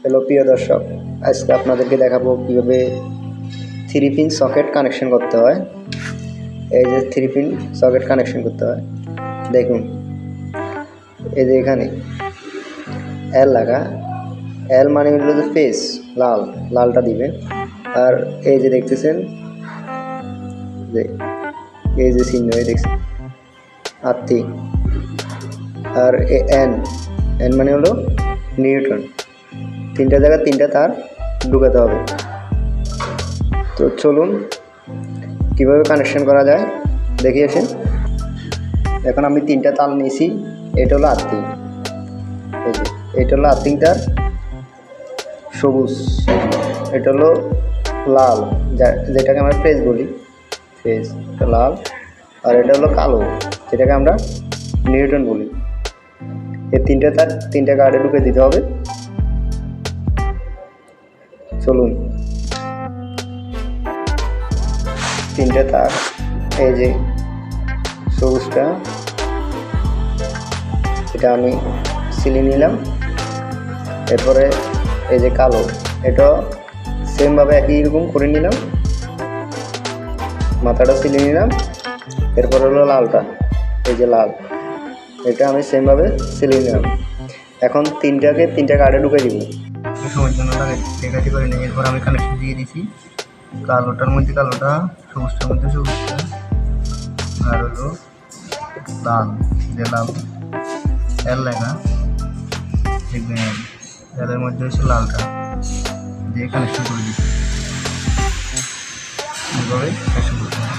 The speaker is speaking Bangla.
হ্যালো প্রিয় দর্শক, আজকে আপনাদেরকে দেখাবো কীভাবে 3 পিন সকেট কানেকশন করতে হয়। এই যে 3 পিন সকেট কানেকশন করতে হয়, দেখুন এই যে এখানে এল লাগা, এল মানে হলো যে ফেস, লালটা দিবেন। আর এই যে দেখতেছেন যে এই যে চিহ্ন দেখছেন আত্মি, আর এন মানে হলো নিউটন। তিনটা জায়গায় তিনটা তার ঢুকাতে হবে। তো চলুন কীভাবে কানেকশন করা যায় দেখে আসেন। এখন আমি তিনটা তার নিয়েছি, এটা হলো আর্থিং, এই যে এটা হলো আর্থিং তার সবুজ, এটা হলো লাল যেটাকে আমরা ফেজ বলি, ফেজ এটা লাল। আর এটা হলো কালো যেটাকে আমরা নিউটন বলি। এই তিনটা তার তিনটা কার্ডে ঢুকে দিতে হবে। চলুন তিনটা তার, এই যে সবুজটা এটা আমি সিলি নিলাম, এরপরে এই যে কালো এটা সেমভাবে একই রকম করে নিলাম, মাথাটা সিলি নিলাম। এরপর হলো লালটা, এই যে লাল এটা আমি সেমভাবে সিলি নিলাম। এখন তিনটাকে তিনটা কার্ডে ঢুকে দিব। সময়ের জন্য লেখাটি করে নিই। এরপর আমি কানেকশন দিয়ে দিছি, কালোটার মধ্যে কালোটা, সবুজটার মধ্যে সবুজটা, আর হলো লাল যে লাল এল লেখা দেখবেন, এলের মধ্যে হচ্ছে লালটা দিয়ে কানেকশন করে দিচ্ছি। এইভাবে কানেকশন করতে হবে।